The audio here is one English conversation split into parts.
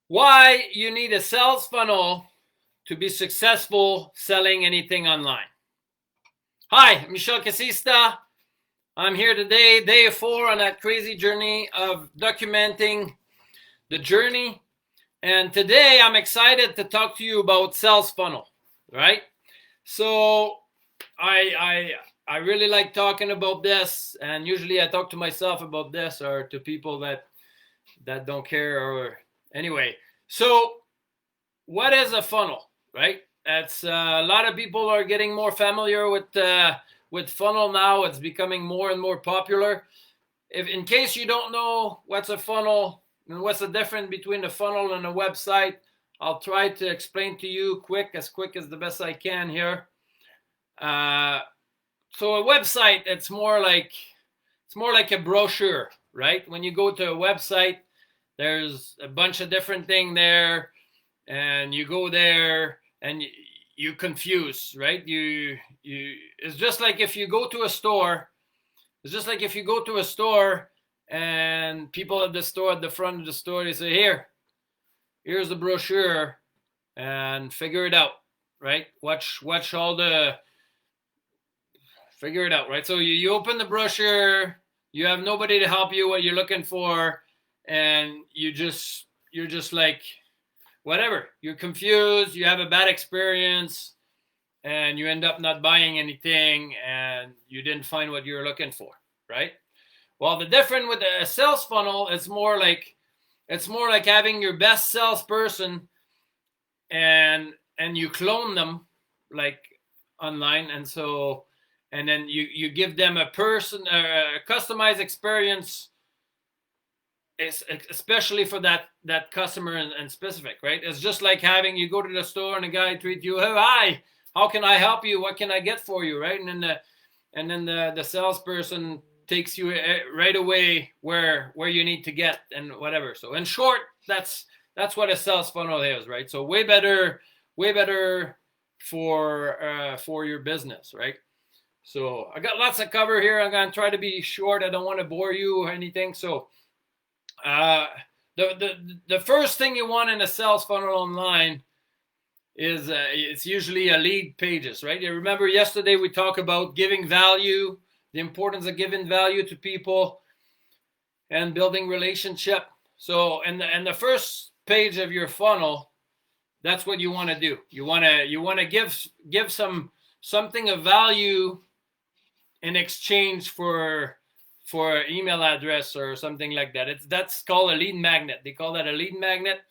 Why you need a sales funnel to be successful selling anything online. Hi, Michel Cassista. I'm here today, day 4 on that crazy journey of documenting the journey. And today I'm excited to talk to you about sales funnel, right? So I really like talking about this, and usually I talk to myself about this or to people that don't care, or anyway. So what is a funnel, right? That's a lot of people are getting more familiar with funnel now. It's becoming more and more popular. If in case you don't know what's a funnel and what's the difference between a funnel and a website, I'll try to explain to you as quick as the best I can here. So a website, it's more like a brochure, right? When you go to a website, there's a bunch of different things there, and you go there and you confuse, right? It's just like if you go to a store. It's just like if you go to a store and people at the store, at the front of the store, they say, here's the brochure and figure it out, right? Watch all the, figure it out, right? So you open the brochure, you have nobody to help you what you're looking for, and you're just like, whatever. You're confused, you have a bad experience, and you end up not buying anything, and you didn't find what you're looking for, right? Well, the difference with a sales funnel is more like having your best salesperson, and you clone them like online, and then you give them a customized experience, especially for that customer and specific, right? It's just like having you go to the store and a guy treats you, hey, hi, how can I help you? What can I get for you, right? And then the salesperson takes you right away where you need to get and whatever. So in short, that's what a sales funnel is, right? So way better for your business, right? So I got lots of cover here. I'm gonna try to be short. I don't want to bore you or anything. So the first thing you want in a sales funnel online is it's usually a lead pages, right? You remember yesterday we talked about giving value, the importance of giving value to people and building relationship. So and the first page of your funnel, that's what you want to do. You want to give something of value in exchange for an email address or something like that. That's called a lead magnet. They call that a lead magnet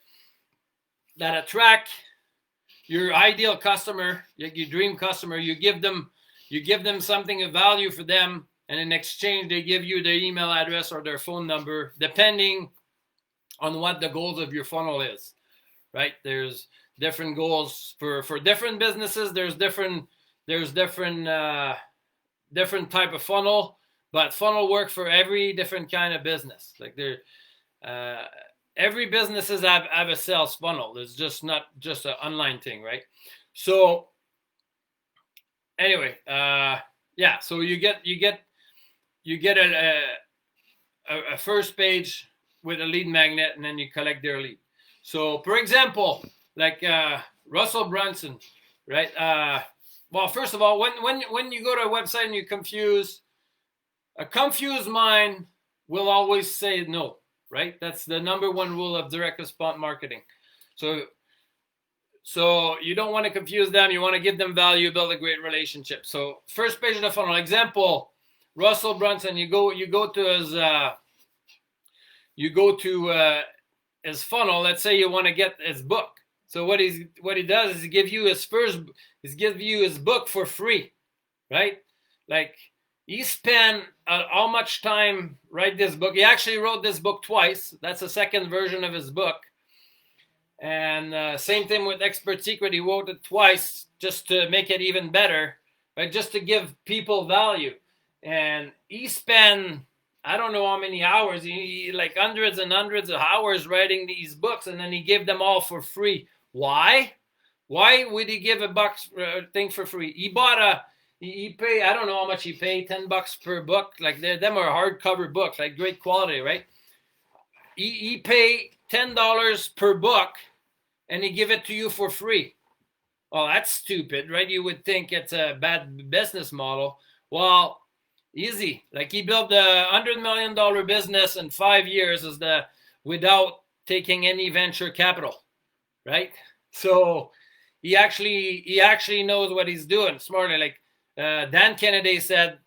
that attract your ideal customer, your dream customer. You give them something of value for them, and in exchange they give you their email address or their phone number, depending on what the goals of your funnel is, right? There's different goals for different businesses. There's different type of funnel. But funnel work for every different kind of business. Like every businesses have a sales funnel. It's just not just an online thing, right? So anyway, yeah. So you get a first page with a lead magnet, and then you collect their lead. So for example, like Russell Brunson, right? Well, first of all, when you go to a website and you're confused. A confused mind will always say no, right? That's the number one rule of direct response marketing. So you don't want to confuse them. You want to give them value, build a great relationship. So first page of the funnel. Example, Russell Brunson. You go to his funnel. Let's say you want to get his book. So what he does is give you his book for free, right? Like. He spent how much time write this book? He actually wrote this book twice. That's the second version of his book. And same thing with Expert Secret. He wrote it twice just to make it even better, right? Just to give people value. And he spent, I don't know how many hours, he like hundreds and hundreds of hours writing these books, and then he gave them all for free. Why? Why would he give a thing for free? He pay, I don't know how much he paid, $10 per book. Like them are hardcover books, like great quality, right? He pay $10 per book and he give it to you for free. Well, that's stupid, right? You would think it's a bad business model. Well, easy. Like he built a $100 million business in 5 years without taking any venture capital, right? So he actually knows what he's doing smartly. Like Dan Kennedy said,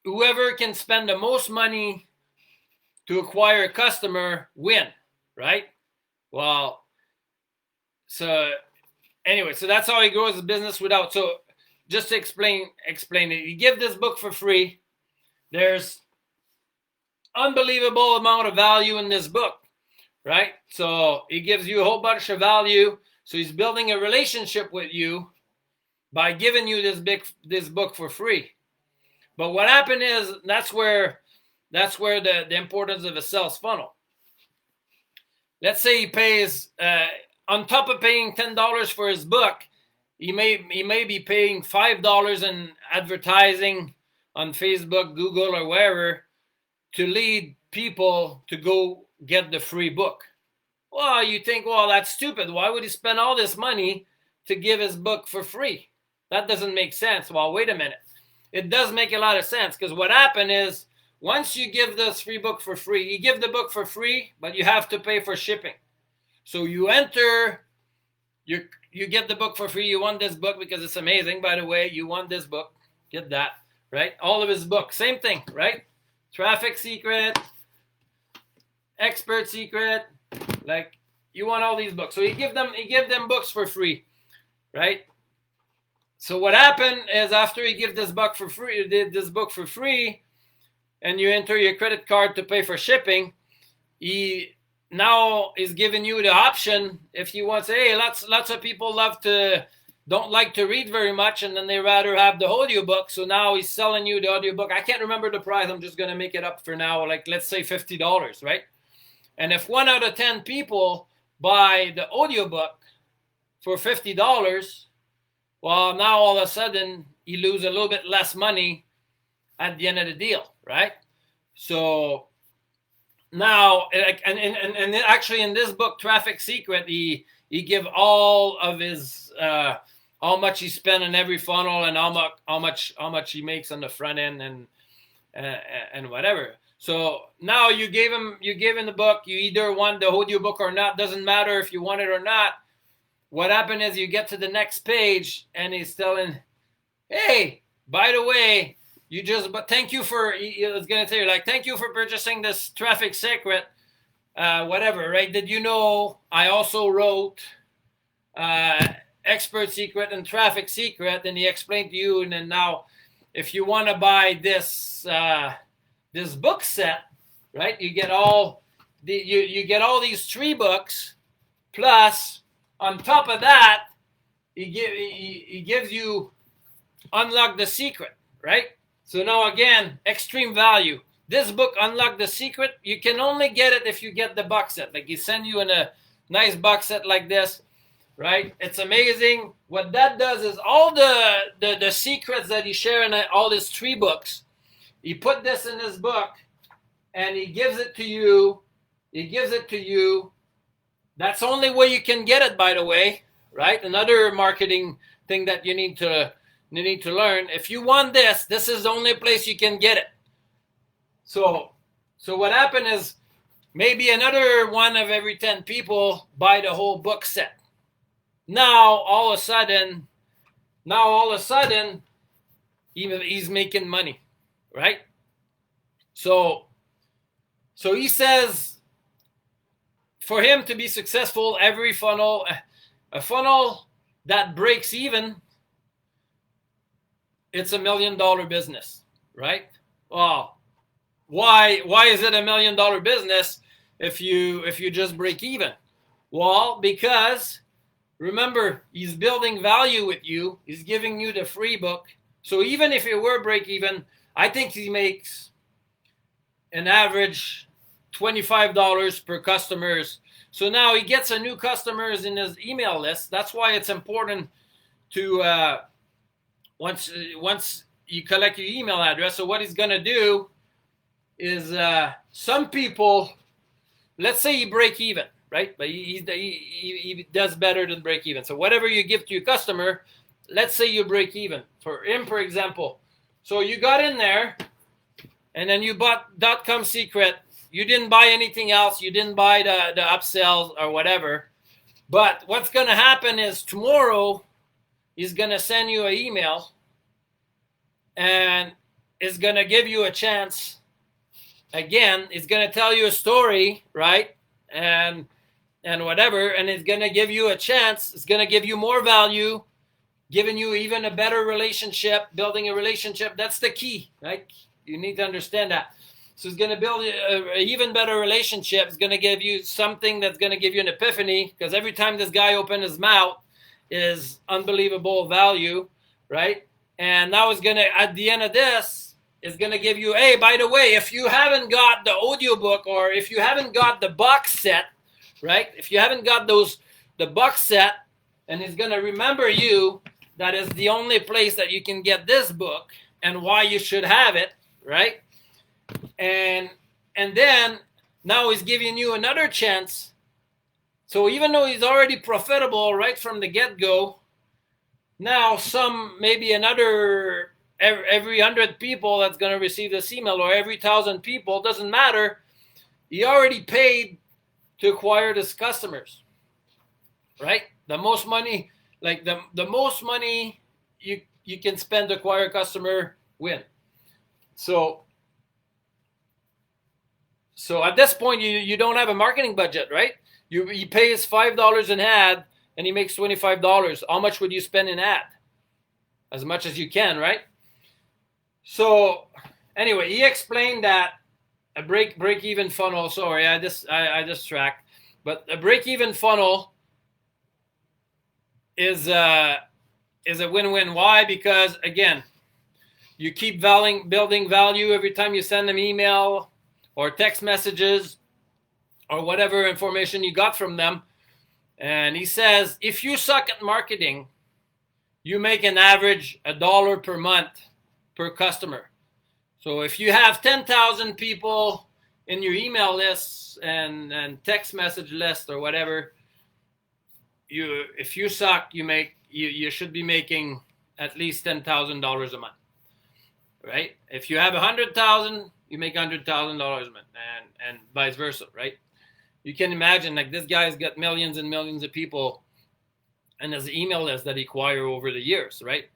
whoever can spend the most money to acquire a customer win, right? Well, so anyway, so that's how he grows his business without. So just to explain it, you give this book for free. There's unbelievable amount of value in this book, right? So he gives you a whole bunch of value. So he's building a relationship with you by giving you this book for free. But what happened is that's where the importance of a sales funnel. Let's say he pays on top of paying $10 for his book, he may be paying $5 in advertising on Facebook, Google, or wherever to lead people to go get the free book. Well, you think, well, that's stupid. Why would he spend all this money to give his book for free? That doesn't make sense. Well, wait a minute. It does make a lot of sense, because what happened is once you give this free book for free, you give the book for free, but you have to pay for shipping. So you enter, you get the book for free. You want this book because it's amazing. By the way, you want this book. Get that, right? All of his books, same thing, right? Traffic Secret, Expert Secret, like you want all these books. So you give them books for free, right? So what happened is after you give this book for free, and you enter your credit card to pay for shipping, he now is giving you the option if you want to say, hey, lots of people don't like to read very much, and then they rather have the audiobook. So now he's selling you the audiobook. I can't remember the price. I'm just going to make it up for now. Like, let's say $50, right? And if 1 out of 10 people buy the audiobook for $50, well, now all of a sudden you lose a little bit less money at the end of the deal, right? So now, and actually in this book, Traffic Secret, he give all of his how much he spent in every funnel and how much he makes on the front end and whatever. So now you gave him the book. You either want the audio book or not. Doesn't matter if you want it or not. What happened is you get to the next page and he's telling, hey, by the way, thank you for, I was going to say, like, thank you for purchasing this Traffic Secret, whatever, right? Did you know I also wrote Expert Secret and Traffic Secret? And he explained to you, and then now if you want to buy this book set, right, you get all these 3 books, plus on top of that, he gives you Unlock the Secret, right? So now again, extreme value. This book, Unlock the Secret, you can only get it if you get the box set. Like, he send you in a nice box set like this, right? It's amazing. What that does is all the secrets that he shared in all his 3 books, he put this in his book and he gives it to you. That's the only way you can get it, by the way, right? Another marketing thing that you need to learn. If you want this is the only place you can get it. So what happened is maybe another 1 of every 10 people buy the whole book set. Now all of a sudden, he's making money, right? So he says, for him to be successful, every funnel, a funnel that breaks even, it's $1 million business, right? Well, why is it $1 million business if you just break even? Well, because remember, he's building value with you. He's giving you the free book. So even if it were break even, I think he makes an average $25 per customers. So now he gets a new customers in his email list. That's why it's important to once you collect your email address. So what he's going to do is some people, let's say you break even, right? But he does better than break even. So whatever you give to your customer, let's say you break even. For him, for example, so you got in there and then you bought .com secret. You didn't buy anything else. You didn't buy the upsells or whatever. But what's going to happen is tomorrow he's going to send you an email and is going to give you a chance. Again, it's going to tell you a story, right? And whatever, and it's going to give you a chance. It's going to give you more value, giving you even a better relationship, building a relationship. That's the key, right? You need to understand that. So it's going to build an even better relationship. It's going to give you something that's going to give you an epiphany, because every time this guy opens his mouth is unbelievable value, right? And now it's going to, at the end of this, is going to give you, hey, by the way, if you haven't got the audiobook or if you haven't got the box set, right? If you haven't got the box set, and he's going to remember you, that is the only place that you can get this book and why you should have it, right? And then now he's giving you another chance. So even though he's already profitable right from the get-go, now maybe another every 100 people that's going to receive this email, or every 1,000 people, doesn't matter. He already paid to acquire his customers, right? The most money, like the most money you can spend to acquire a customer, win. So at this point, you don't have a marketing budget, right? He pays $5 an ad and he makes $25. How much would you spend in ad? As much as you can, right? So anyway, he explained that a break-even funnel. Sorry, I distract. But a break-even funnel is a win-win. Why? Because again, you keep building value every time you send them email or text messages or whatever information you got from them. And he says, if you suck at marketing, you make an average $1 per month per customer. So if you have 10,000 people in your email lists and text message list or whatever, if you suck, you should be making at least $10,000 a month, right? If you have 100,000, you make $100,000 a month, and vice versa, right? You can imagine, like, this guy's got millions and millions of people and his email list that he acquired over the years, right?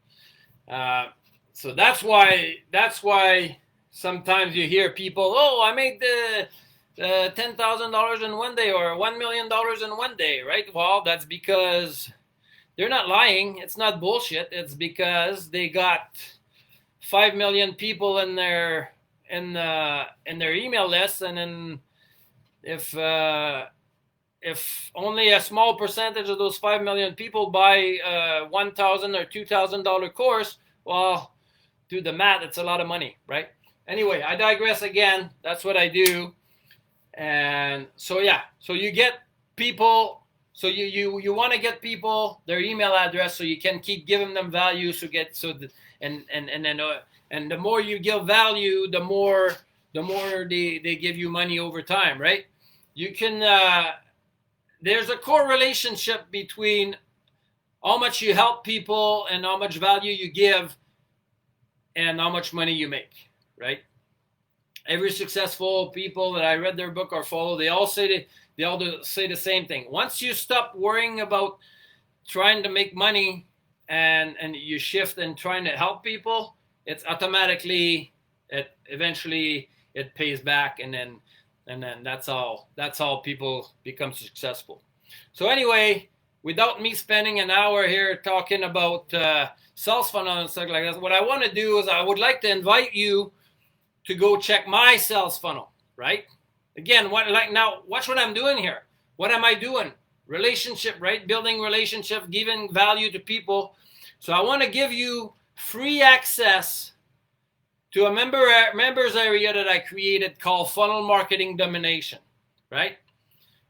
So that's why sometimes you hear people, oh, I made the $10,000 in one day or $1 million in one day, right? Well, that's because they're not lying. It's not bullshit. It's because they got 5 million people in their email list, and then if only a small percentage of those 5 million people buy a $1,000 or $2,000 course, well, do the math. It's a lot of money, right? Anyway, I digress again. That's what I do. And so, yeah, so you get people. So you want to get people their email address so you can keep giving them value. And the more you give value, the more they give you money over time, right? You can there's a core relationship between how much you help people and how much value you give and how much money you make, right? Every successful people that I read their book or follow, they all say the same thing. Once you stop worrying about trying to make money and you shift and trying to help people, it's automatically, eventually it pays back, and then that's how people become successful. So anyway, without me spending an hour here talking about sales funnel and stuff like that, what I want to do is I would like to invite you to go check my sales funnel, right? Again, watch what I'm doing here. What am I doing? Relationship, right? Building relationship, giving value to people. So I want to give you free access to a members area that I created called Funnel Marketing Domination, right?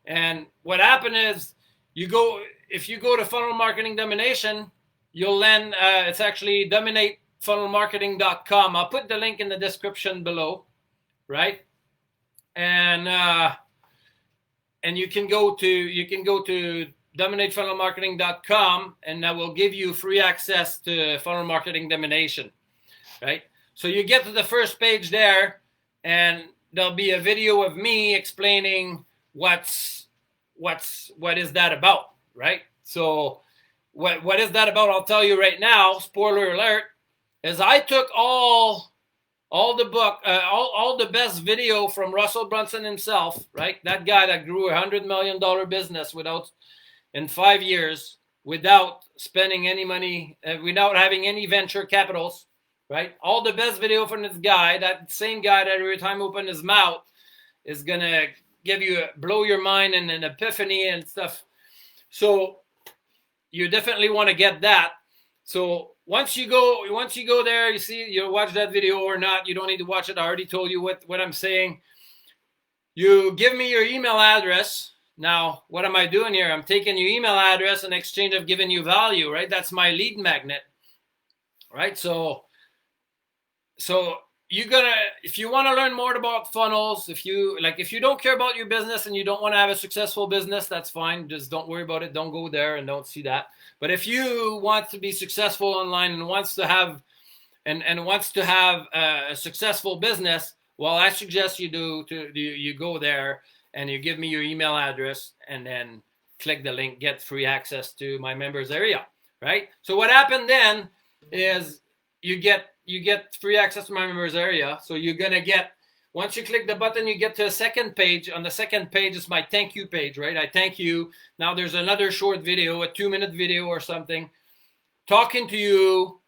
And what happened is if you go to Funnel Marketing Domination, you'll land, it's actually dominatefunnelmarketing.com. I'll put the link in the description below, right? And you can go to dominatefunnelmarketing.com, and that will give you free access to funnel marketing domination, right? So you get to the first page there, and there'll be a video of me explaining what is that about, right? So what is that about? I'll tell you right now. Spoiler alert: is I took all the best video from Russell Brunson himself, right? That guy that grew $100 million business in 5 years without spending any money, without having any venture capitals, right? All the best video from this guy, that same guy that every time open his mouth is gonna blow your mind and an epiphany and stuff. So you definitely want to get that. So once you go there, you watch that video or not, you don't need to watch it. I already told you what I'm saying. You give me your email address. Now, what am I doing here? I'm taking your email address in exchange of giving you value, right? That's my lead magnet, right? So if you want to learn more about funnels, if you don't care about your business and you don't want to have a successful business, that's fine. Just don't worry about it. Don't go there and don't see that. But if you want to be successful online and wants to have a successful business, well, I suggest you go there and you give me your email address and then click the link, get free access to my members area, right? So what happened then is you get free access to my members area. So you're going to get, once you click the button, you get to a second page. On the second page is my thank you page, right? I thank you. Now there's another short video, a 2-minute video or something, talking to you,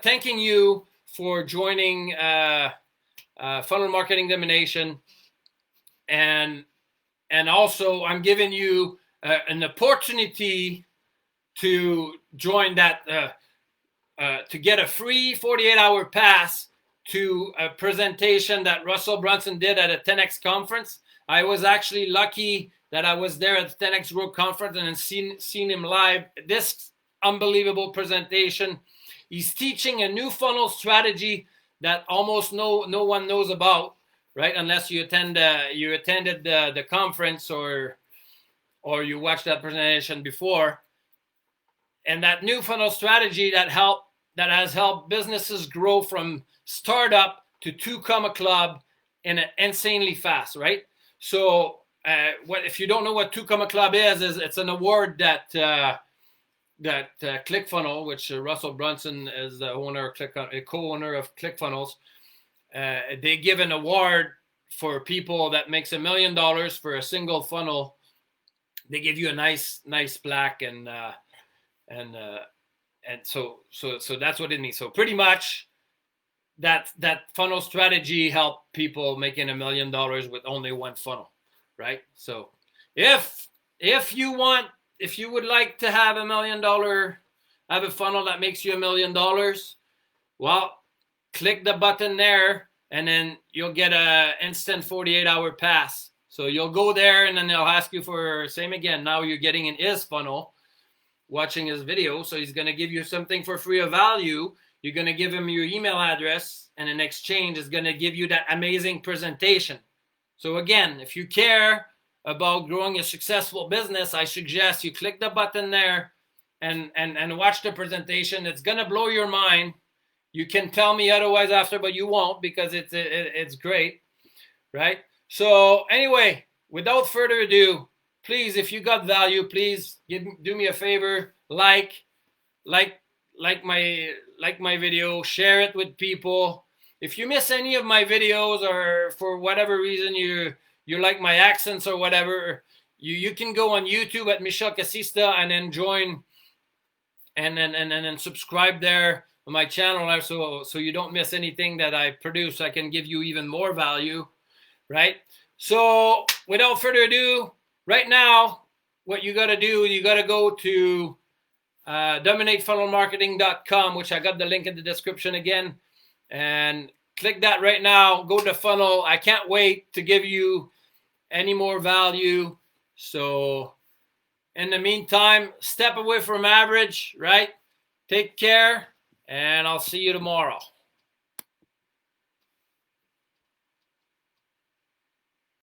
thanking you for joining Funnel Marketing Domination. And also I'm giving you an opportunity to join that, to get a free 48-hour pass to a presentation that Russell Brunson did at a 10X conference. I was actually lucky that I was there at the 10X Growth Conference and seen him live. This unbelievable presentation. He's teaching a new funnel strategy that almost no one knows about, right? Unless you attended the conference or you watched that presentation before. And that new funnel strategy that has helped businesses grow from startup to 2 club in insanely fast, right? So if you don't know what 2 club is it's an award that ClickFunnels, which Russell Brunson is the owner of co-owner of ClickFunnels, they give an award for people that makes $1 million for a single funnel. They give you a nice plaque and so that's what it means. So pretty much that funnel strategy helped people making $1 million with only one funnel, right? So if you would like to have $1 million, have a funnel that makes you $1 million, well, click the button there and then you'll get a instant 48-hour pass. So you'll go there and then they'll ask you for same again. Now you're getting in his funnel, watching his video. So he's going to give you something for free of value. You're going to give him your email address, and in exchange is going to give you that amazing presentation. So again, if you care about growing a successful business, I suggest you click the button there and watch the presentation. It's going to blow your mind. You can tell me otherwise after, but you won't, because it's great, right? So anyway, without further ado, please, if you got value, please do me a favor, like my video, share it with people. If you miss any of my videos or for whatever reason you like my accents or whatever, you can go on YouTube at Michel Cassista and then join and then subscribe there on my channel so you don't miss anything that I produce. I can give you even more value, right? So without further ado, right now, what you got to do, you got to go to dominatefunnelmarketing.com, which I got the link in the description again, and click that right now. Go to funnel. I can't wait to give you any more value. So in the meantime, step away from average, right? Take care, and I'll see you tomorrow.